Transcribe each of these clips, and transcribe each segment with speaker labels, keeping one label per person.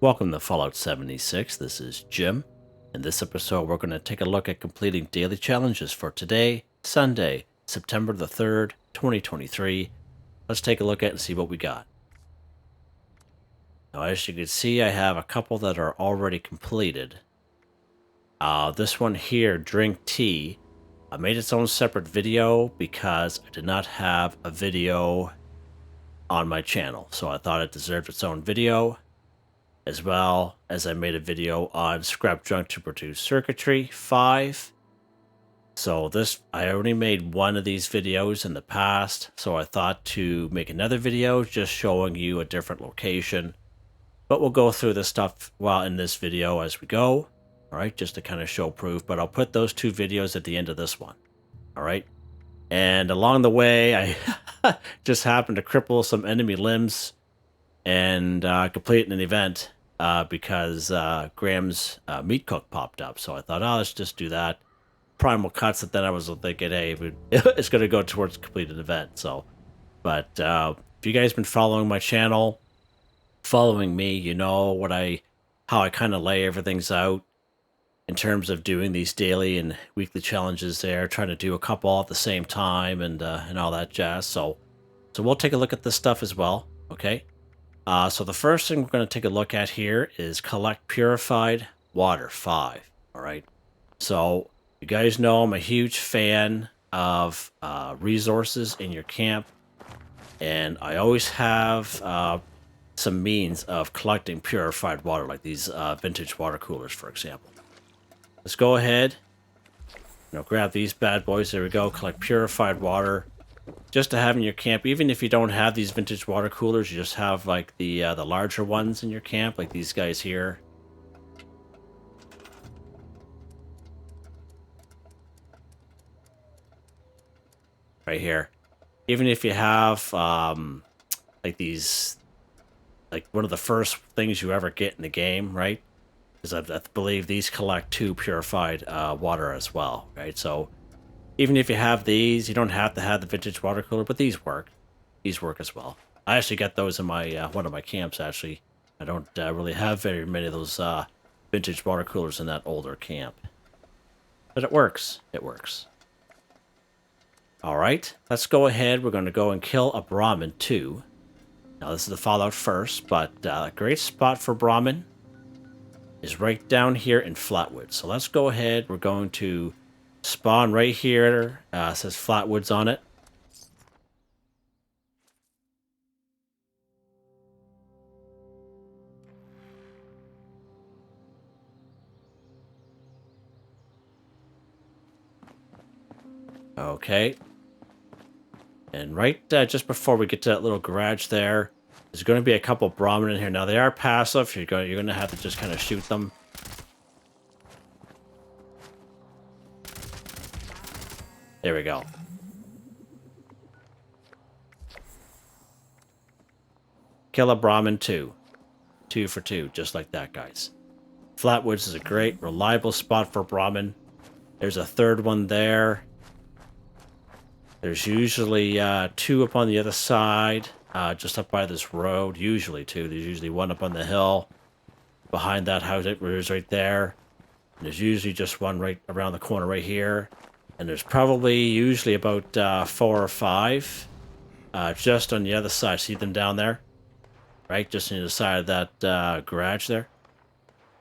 Speaker 1: Welcome to Fallout 76. This is Jim. In this episode, we're going to take a look at completing daily challenges for today, Sunday, September the 3rd, 2023. Let's take a look at it and see what we got. Now, as you can see, I have a couple that are already completed. This one here, Drink Tea, I made its own separate video because I did not have a video on my channel, so I thought it deserved its own video. As well as I made a video on scrap junk to produce Circuitry 5. So I already made one of these videos in the past, so I thought to make another video just showing you a different location. But we'll go through this stuff while in this video as we go, alright, just to kind of show proof. But I'll put those two videos at the end of this one, alright? And along the way, I just happened to cripple some enemy limbs and complete an event because Graham's meat cook popped up. So I thought, oh, let's just do that. Primal cuts it. Then I was thinking, hey, it's going to go towards completed event. So, but if you guys been following my channel, following me, you know how I kind of lay everything's out in terms of doing these daily and weekly challenges. There, trying to do a couple at the same time and all that jazz. So we'll take a look at this stuff as well. Okay. So the first thing we're going to take a look at here is collect Purified Water 5. All right. So you guys know I'm a huge fan of resources in your camp, and I always have some means of collecting purified water, like these vintage water coolers, for example. Let's go ahead. Grab these bad boys. There we go. Collect purified water. Just to have in your camp, even if you don't have these vintage water coolers, you just have like the larger ones in your camp, like these guys here. Right here. Even if you have like these, like one of the first things you ever get in the game, right? Because I believe these collect 2 purified water as well, right? So even if you have these, you don't have to have the vintage water cooler, but these work. These work as well. I actually got those in my one of my camps, actually. I don't really have very many of those vintage water coolers in that older camp. But it works. It works. Alright, let's go ahead. We're going to go and kill a Brahmin, too. Now, this is the Fallout first, but a great spot for Brahmin is right down here in Flatwood. So let's go ahead. We're going to spawn right here. It says Flatwoods on it. Okay. And right just before we get to that little garage there, there's going to be a couple Brahmin in here. Now, they are passive. You're going to have to just kind of shoot them. There we go. Kill a Brahmin 2. 2 for 2, just like that, guys. Flatwoods is a great, reliable spot for Brahmin. There's a third one there. There's usually 2 up on the other side, just up by this road. Usually 2. There's usually 1 up on the hill. Behind that house, it is right there. And there's usually just 1 right around the corner right here. And there's probably usually about 4 or 5 just on the other side. See them down there? Right? Just on the side of that garage there.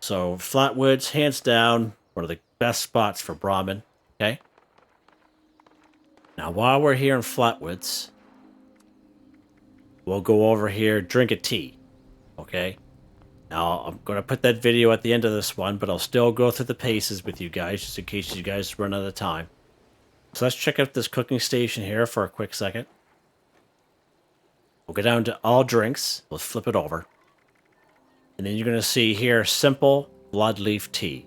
Speaker 1: So Flatwoods, hands down, one of the best spots for Brahmin. Okay? Now, while we're here in Flatwoods, we'll go over here, drink a tea. Okay? Now, I'm going to put that video at the end of this one, but I'll still go through the paces with you guys, just in case you guys run out of time. So let's check out this cooking station here for a quick second. We'll go down to all drinks. We'll flip it over. And then you're going to see here, simple blood leaf tea.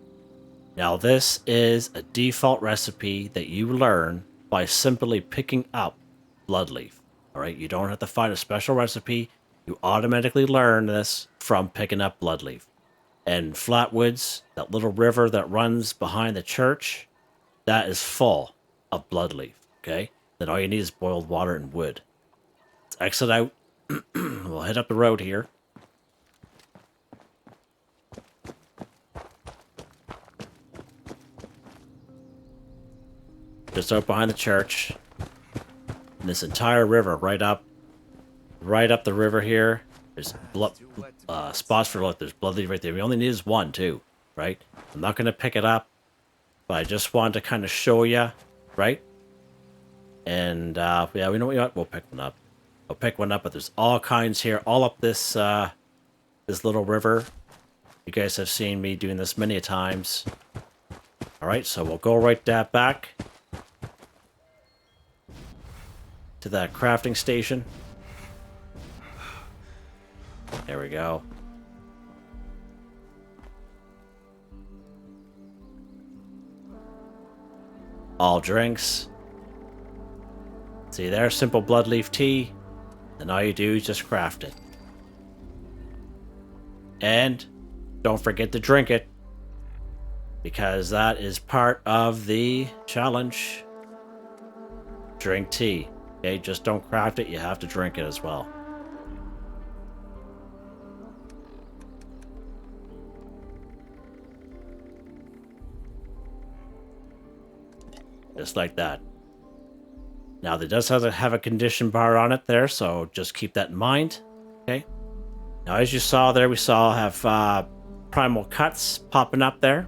Speaker 1: Now, this is a default recipe that you learn by simply picking up blood leaf. All right, you don't have to find a special recipe. You automatically learn this from picking up blood leaf. And Flatwoods, that little river that runs behind the church, that is full of blood leaf, okay? Then all you need is boiled water and wood. Let's exit out. We'll head up the road here. just out behind the church. And this entire river right up the river here. There's spots for look. There's blood leaf right there. We only need is one too, right? I'm not gonna pick it up, but I just wanted to kind of show you, right? And yeah, we know what? We'll pick one up. I'll pick one up, but there's all kinds here, all up this this little river. You guys have seen me doing this many a times. All right, so we'll go right back to that crafting station. There we go. All drinks. See there, simple bloodleaf tea. And all you do is just craft it. And don't forget to drink it, because that is part of the challenge. Drink tea. Okay, just don't craft it, you have to drink it as well. Just like that. Now, there does have a condition bar on it there, so just keep that in mind. Okay. Now, as you saw there, we have Primal Cuts popping up there.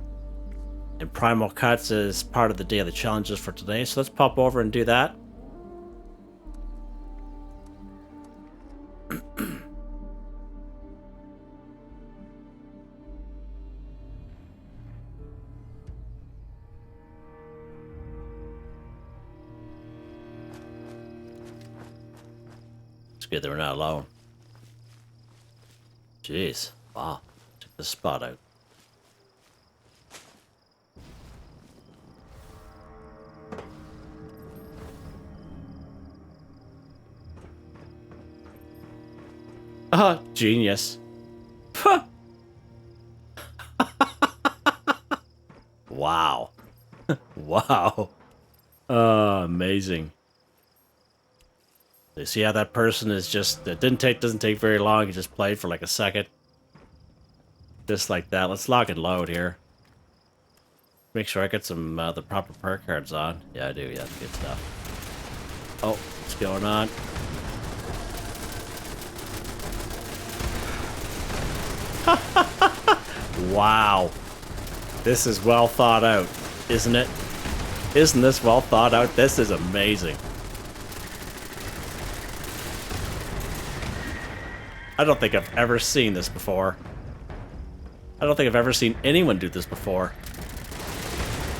Speaker 1: And Primal Cuts is part of the daily challenges for today, so let's pop over and do that. It's good that we're not alone. Jeez. Wow. Took the spot out. Ah, genius. Wow. Wow. Amazing. You see how that person is just, it doesn't take very long, he just played for like a second. Just like that. Let's lock and load here. Make sure I get some, the proper perk cards on. Yeah, I do, yeah, good stuff. Oh, what's going on? Wow. This is well thought out, isn't it? Isn't this well thought out? This is amazing. I don't think I've ever seen this before. I don't think I've ever seen anyone do this before.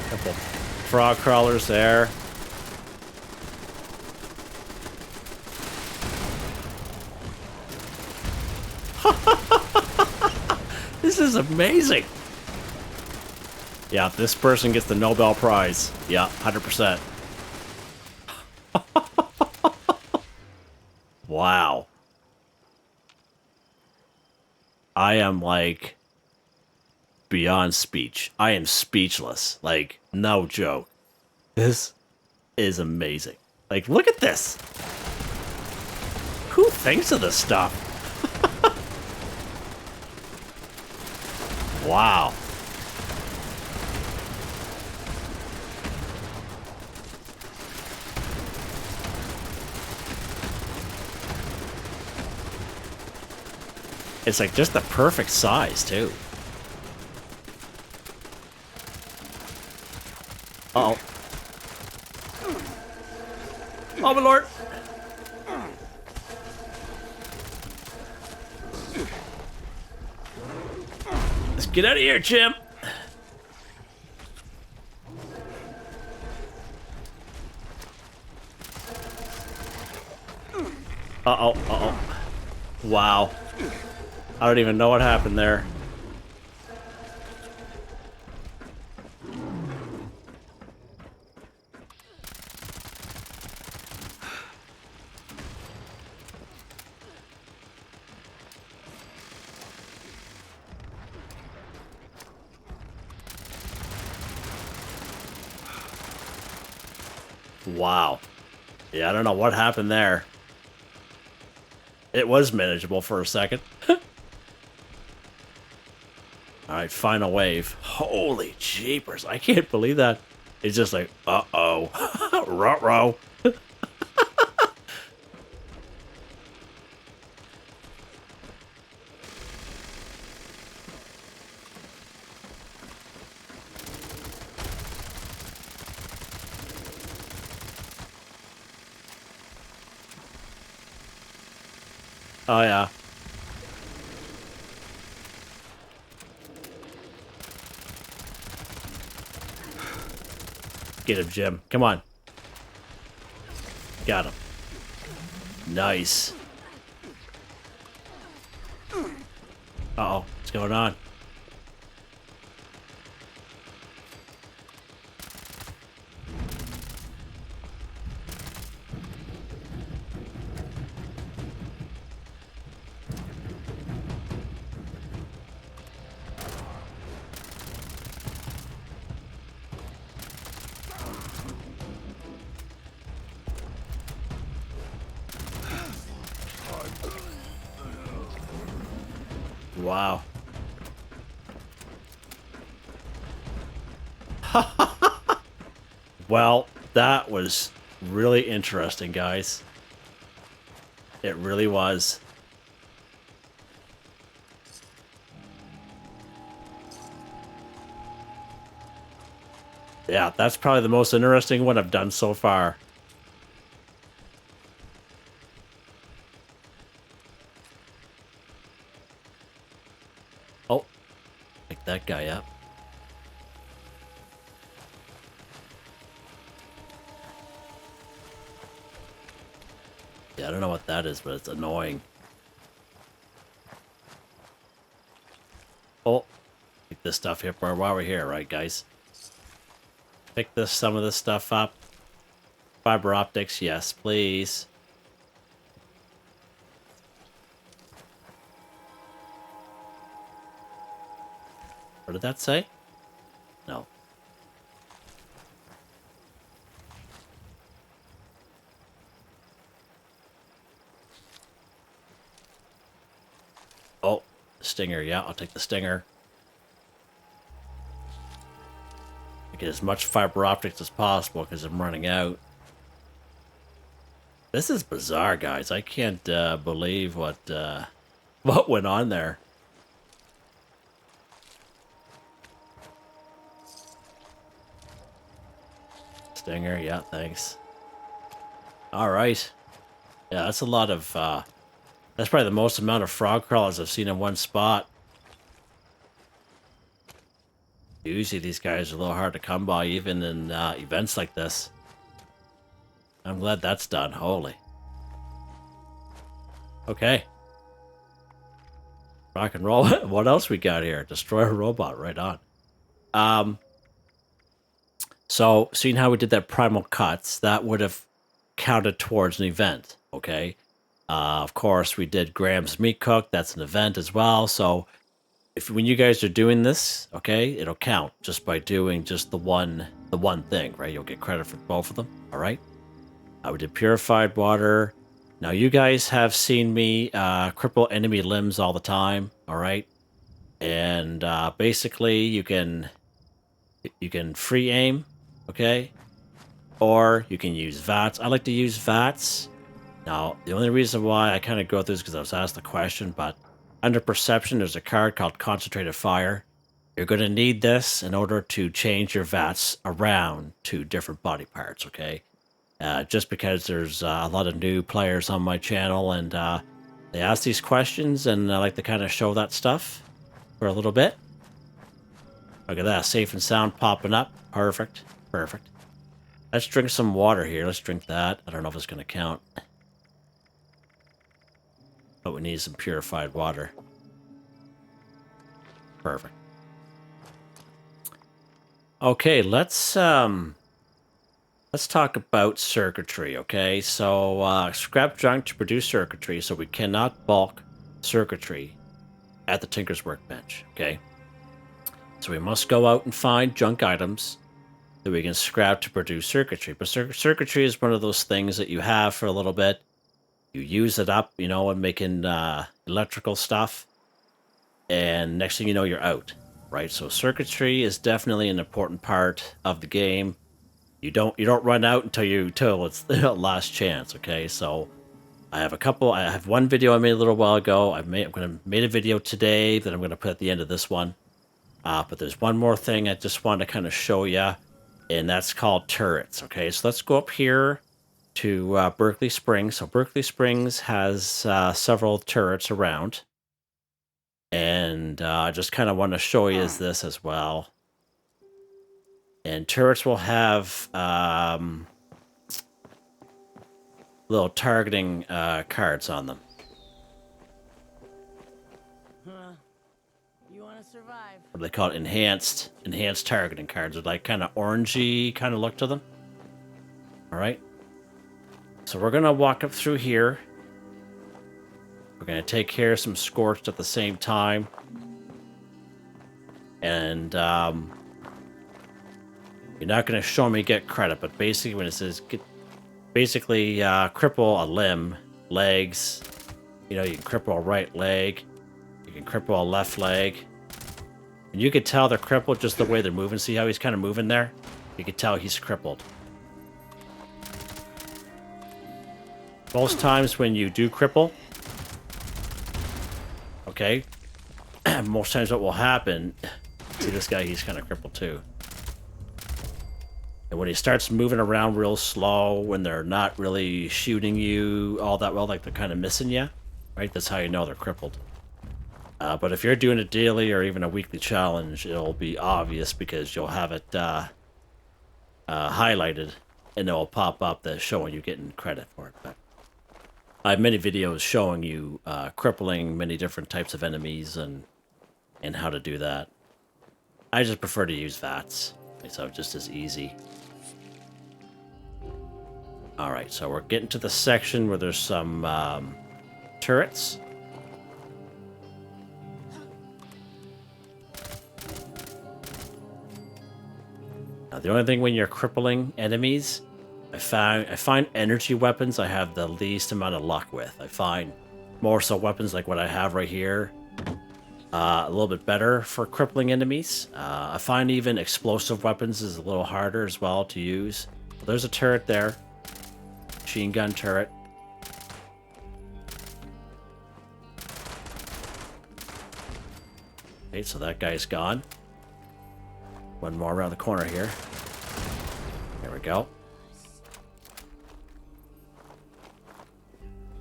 Speaker 1: Couple frog crawlers there. This is amazing. Yeah, this person gets the Nobel Prize. Yeah, 100%. Wow. I am like beyond speech. I am speechless. Like, no joke. This is amazing. Like, look at this. Who thinks of this stuff? Wow. It's like just the perfect size, too. Uh-oh. Oh, my lord. Let's get out of here, Jim. Uh-oh, uh-oh. Wow. I don't even know what happened there. Wow. Yeah, I don't know what happened there. It was manageable for a second. Alright, final wave. Holy jeepers, I can't believe that. It's just like, uh-oh. Ruh-roh. Oh, yeah. Get him, Jim. Come on. Got him. Nice. Uh-oh. What's going on? Wow. Well, that was really interesting, guys. It really was. Yeah, that's probably the most interesting one I've done so far. Oh, pick that guy up. Yeah, I don't know what that is, but it's annoying. Oh, pick this stuff here while we're here, right, guys? Pick some of this stuff up. Fiber optics, yes, please. What did that say? No. Oh, stinger. Yeah, I'll take the stinger. Get as much fiber optics as possible because I'm running out. This is bizarre, guys. I can't believe what went on there. Stinger, yeah, thanks. All right. Yeah, that's a lot of... that's probably the most amount of frog crawlers I've seen in one spot. Usually these guys are a little hard to come by, even in events like this. I'm glad that's done. Holy. Okay. Rock and roll. What else we got here? Destroy a robot. Right on. So, seeing how we did that primal cuts, that would have counted towards an event, okay? Of course, we did Graham's Meat Cook. That's an event as well. So, when you guys are doing this, okay, it'll count just by doing just the one thing, right? You'll get credit for both of them, all right? We did Purified Water. Now, you guys have seen me cripple enemy limbs all the time, all right? And basically, you can free aim, okay? Or you can use VATS. I like to use VATS. Now, the only reason why I kind of go through this is because I was asked the question, but under Perception, there's a card called Concentrated Fire. You're going to need this in order to change your VATS around to different body parts, okay? Just because there's a lot of new players on my channel, and they ask these questions, and I like to kind of show that stuff for a little bit. Look at that, safe and sound popping up. Perfect, perfect. Let's drink some water here. Let's drink that. I don't know if it's going to count. But we need some purified water. Perfect. Okay, let's talk about circuitry, okay? So, scrap junk to produce circuitry, so we cannot bulk circuitry at the Tinker's Workbench, okay? So we must go out and find junk items that we can scrap to produce circuitry. But circuitry is one of those things that you have for a little bit. You use it up, you know, and making electrical stuff. And next thing you know, you're out, right? So circuitry is definitely an important part of the game. You don't run out until it's the last chance. Okay, so I have one video I made a little while ago. I'm gonna made a video today that I'm gonna put at the end of this one. But there's one more thing I just wanted to kind of show you, and that's called turrets. Okay, so let's go up here to Berkeley Springs. So Berkeley Springs has several turrets around, and I just kind of want to show you this as well. And turrets will have little targeting cards on them.
Speaker 2: You want to survive?
Speaker 1: What do they call it? Enhanced targeting cards with like kind of orangey kind of look to them. All right. So we're gonna walk up through here. We're gonna take care of some scorched at the same time, and you're not gonna show me get credit, but basically when it says cripple a limb, legs, you can cripple a right leg, you can cripple a left leg, and you could tell they're crippled just the way they're moving. See how he's kind of moving there? You could tell he's crippled. Most times when you do cripple, okay, most times what will happen, see this guy, he's kind of crippled too. And when he starts moving around real slow, when they're not really shooting you all that well, like they're kind of missing you, right? That's how you know they're crippled. But if you're doing a daily or even a weekly challenge, it'll be obvious because you'll have it highlighted, and it'll pop up that's showing you getting credit for it. But I have many videos showing you crippling many different types of enemies and how to do that. I just prefer to use VATS, so it's just as easy. Alright, so we're getting to the section where there's some turrets. Now, the only thing when you're crippling enemies, I find energy weapons I have the least amount of luck with. I find more so weapons like what I have right here a little bit better for crippling enemies. I find even explosive weapons is a little harder as well to use. But there's a turret there. Machine gun turret. Okay, so that guy's gone. One more around the corner here. There we go.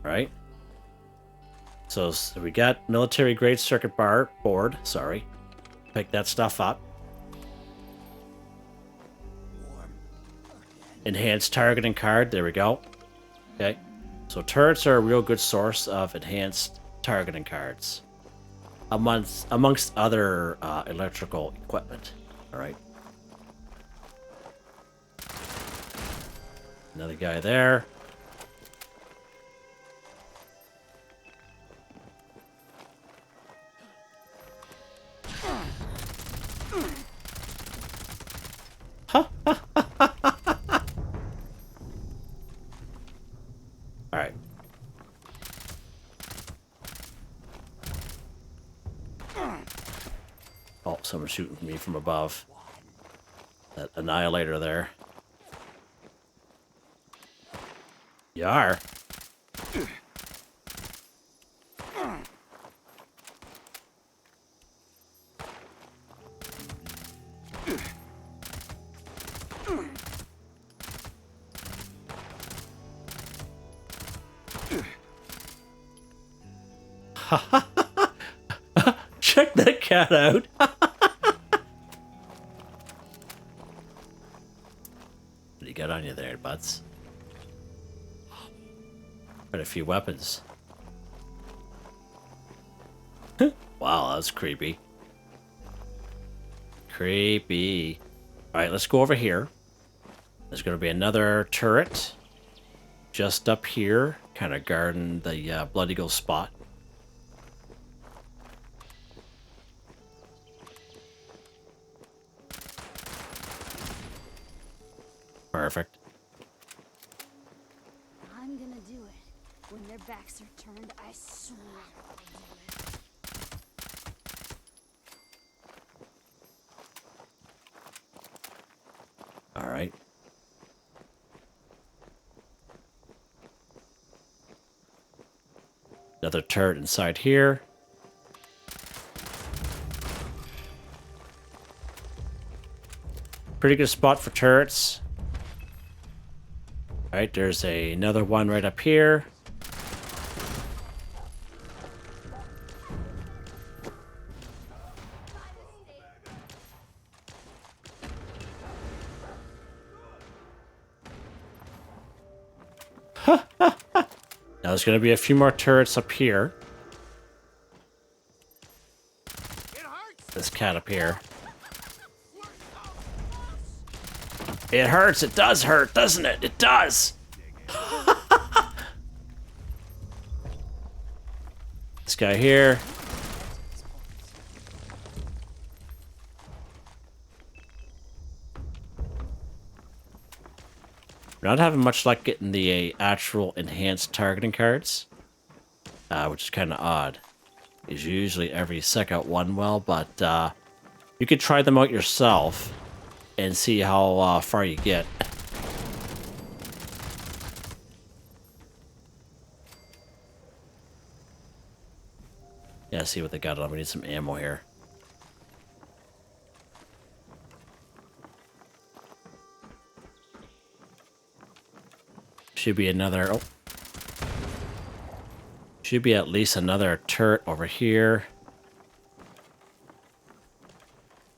Speaker 1: Right. So we got military grade circuit board. Sorry. Pick that stuff up. Enhanced targeting card. There we go. Okay. So turrets are a real good source of enhanced targeting cards. Amongst other electrical equipment. Alright. Another guy there. Alright. Oh, someone's shooting me from above. That annihilator there. Yar. Check that cat out. What do you got on you there, butts? Quite a few weapons. Wow, that was creepy. Creepy. Alright, let's go over here. There's going to be another turret just up here, kind of guarding the Blood Eagle spot. Perfect.
Speaker 2: I'm gonna do it. When their backs are turned, I swear I'll do it.
Speaker 1: All right. Another turret inside here. Pretty good spot for turrets. Alright, there's another one right up here. Now there's going to be a few more turrets up here. This cat up here. It hurts. It does hurt, doesn't it? It does. This guy here. We're not having much luck getting the actual enhanced targeting cards, which is kind of odd. Is usually every second one well, but you could try them out yourself and see how far you get. Yeah, see what they got on. We need some ammo here. Should be another... Oh. Should be at least another turret over here.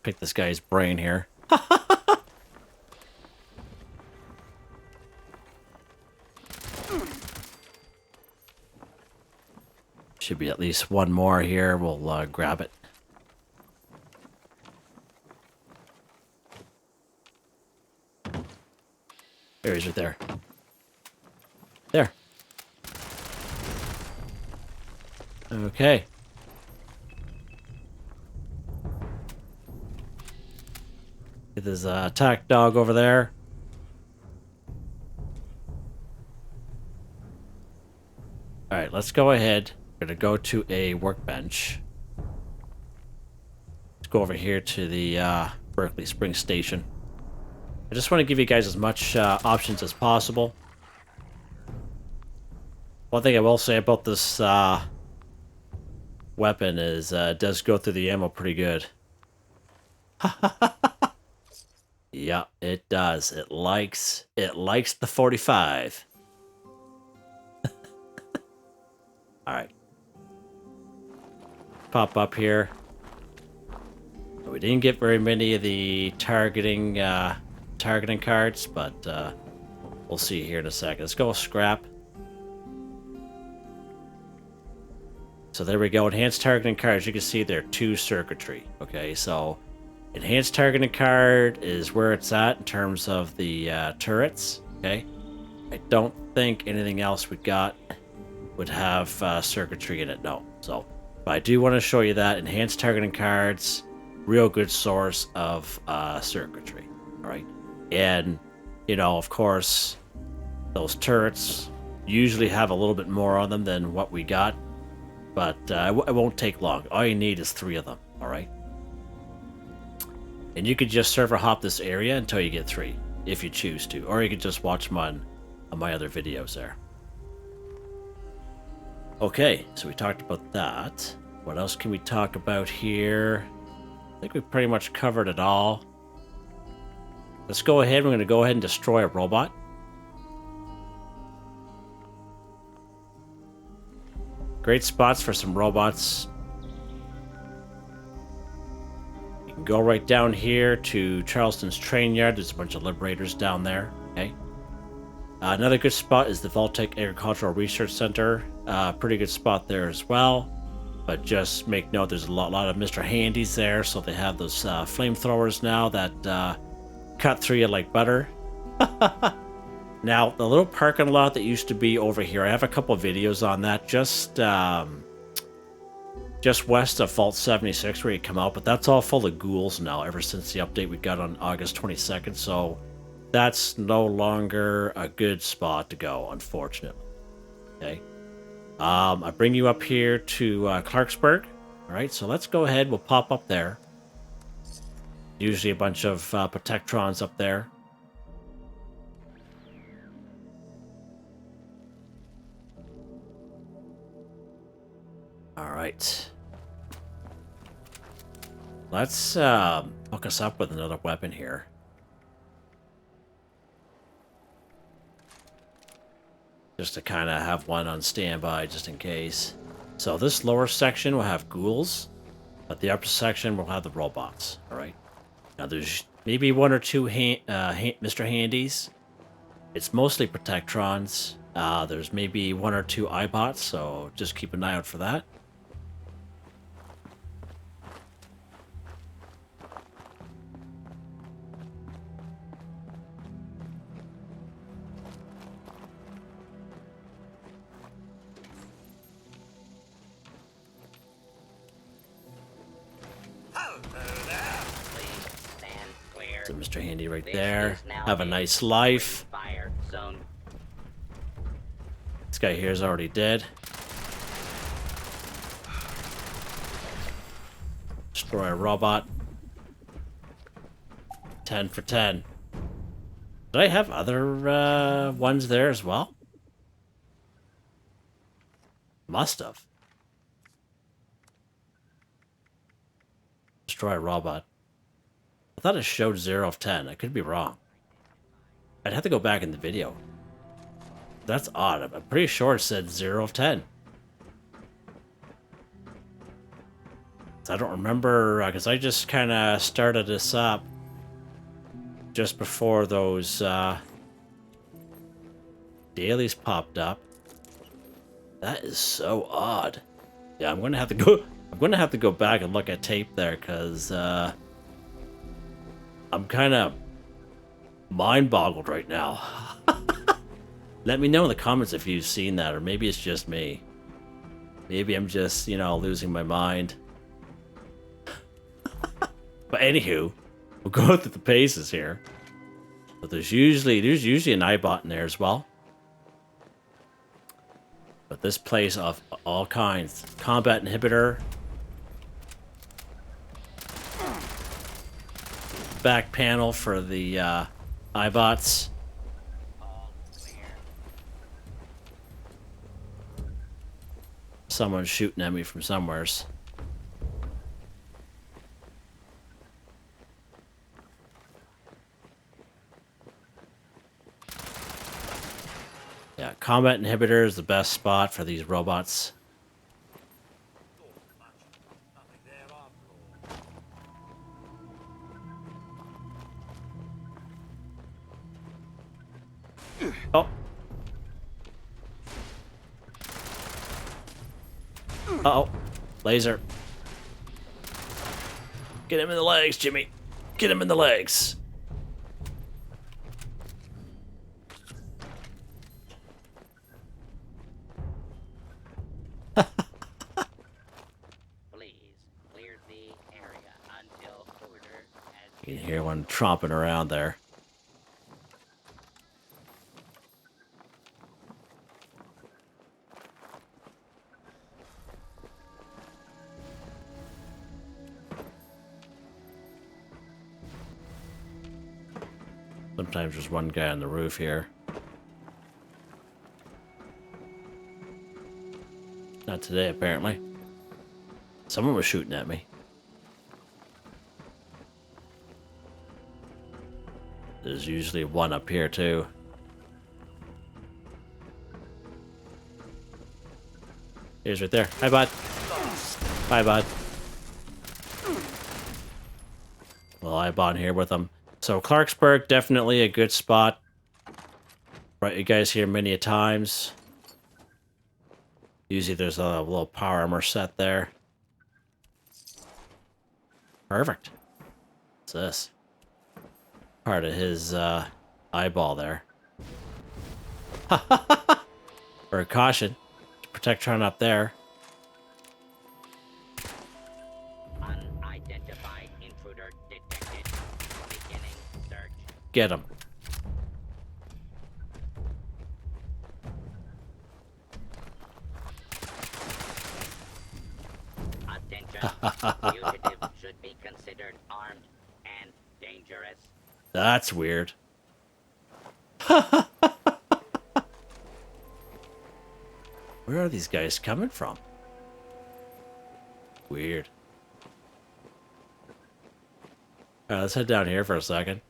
Speaker 1: Pick this guy's brain here. Should be at least one more here. We'll grab it. There he is right there. There. Okay. Get this attack dog over there. Alright, let's go ahead. We're going to go to a workbench. Let's go over here to the Berkeley Spring Station. I just want to give you guys as much options as possible. One thing I will say about this weapon is it does go through the ammo pretty good. Yeah, it does. It likes the 45. All right. Pop up here. We didn't get very many of the targeting cards, but we'll see here in a second. Let's go with scrap. So there we go. Enhanced targeting cards. You can see there are 2 circuitry. Okay, so enhanced targeting card is where it's at in terms of the turrets. Okay, I don't think anything else we got would have circuitry in it. No. So, but I do want to show you that enhanced targeting cards, real good source of circuitry. All right, and you know, of course, those turrets usually have a little bit more on them than what we got. But it won't take long. All you need is 3 of them, all right? And you could just server hop this area until you get 3, if you choose to. Or you could just watch them on my other videos there. Okay, so we talked about that. What else can we talk about here? I think we pretty much covered it all. Let's go ahead. We're going to go ahead and destroy a robot. Great spots for some robots. You can go right down here to Charleston's train yard. There's a bunch of liberators down there. Okay. Another good spot is the Voltec Agricultural Research Center. Pretty good spot there as well. But just make note, there's a lot of Mr. Handies there. So they have those flamethrowers now that cut through you like butter. Now, the little parking lot that used to be over here, I have a couple of videos on that, just west of Fault 76 where you come out, but that's all full of ghouls now ever since the update we got on August 22nd, so that's no longer a good spot to go, unfortunately. Okay. I bring you up here to Clarksburg. All right, so let's go ahead. We'll pop up there. Usually a bunch of Protectrons up there. Alright. Let's hook us up with another weapon here. Just to kind of have one on standby, just in case. So this lower section will have ghouls, but the upper section will have the robots. Alright. Now there's maybe one or two Mr. Handies. It's mostly Protectrons. There's maybe one or two iBots, so just keep an eye out for that. So Mr. Handy right there. Have a nice life.
Speaker 3: Fire zone.
Speaker 1: This guy here is already dead. Destroy a robot. 10 for 10. Did I have other ones there as well? Must have. Destroy a robot. I thought it showed 0 of 10. I could be wrong. I'd have to go back in the video. That's odd. I'm pretty sure it said 0 of 10. I don't remember, because I just kind of started this up just before those dailies popped up. That is so odd. Yeah, I'm gonna have to go. I'm gonna have to go back and look at tape there, because I'm kind of mind-boggled right now. Let me know in the comments if you've seen that, or maybe it's just me. Maybe I'm just, you know, losing my mind. But anywho, we'll go through the paces here. But there's usually an iBot in there as well. But this plays off all kinds. Combat inhibitor. Back panel for the iBots. Someone's shooting at me from somewheres. Yeah, combat inhibitor is the best spot for these robots. Oh. Uh-oh. Laser. Get him in the legs, Jimmy. Get him in the legs.
Speaker 3: Please clear the area until order has
Speaker 1: You can hear one tromping around there. Sometimes there's one guy on the roof here. Not today, apparently. Someone was shooting at me. There's usually one up here, too. Here's right there. Hi, bud. Hi, bud. Well, I bought here with him. So Clarksburg, definitely a good spot. Right, you guys here many a times. Usually there's a little power armor set there. Perfect. What's this? Part of his eyeball there. Or a caution. Protectron up there.
Speaker 3: unidentified intruder detected. Beginning search.
Speaker 1: Get him.
Speaker 3: Attention. Fugitive should be considered armed and dangerous.
Speaker 1: That's weird. Where are these guys coming from? Weird. Alright, let's head down here for a second.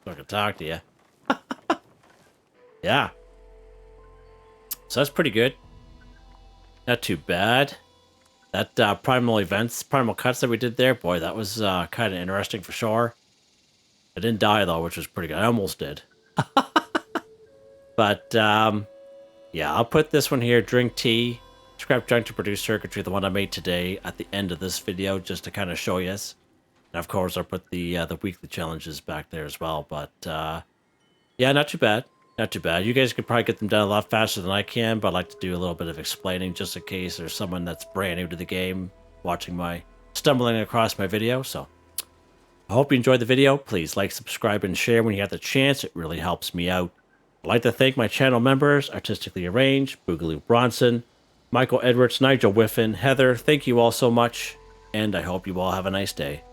Speaker 1: So I can talk to you. Yeah. So that's pretty good. Not too bad. That primal events, primal cuts that we did there, boy, that was kind of interesting for sure. I didn't die though, which was pretty good. I almost did. But yeah, I'll put this one here, drink tea, scrap junk to produce circuitry, the one I made today, at the end of this video, just to kind of show you. And of course, I'll put the weekly challenges back there as well. But yeah, not too bad. Not too bad. You guys could probably get them done a lot faster than I can, but I like to do a little bit of explaining just in case there's someone that's brand new to the game watching my stumbling across my video. So I hope you enjoyed the video. Please like, subscribe, and share when you have the chance. It really helps me out. I'd like to thank my channel members, Artistically Arranged, Boogaloo Bronson, Michael Edwards, Nigel Wiffen, Heather. Thank you all so much, and I hope you all have a nice day.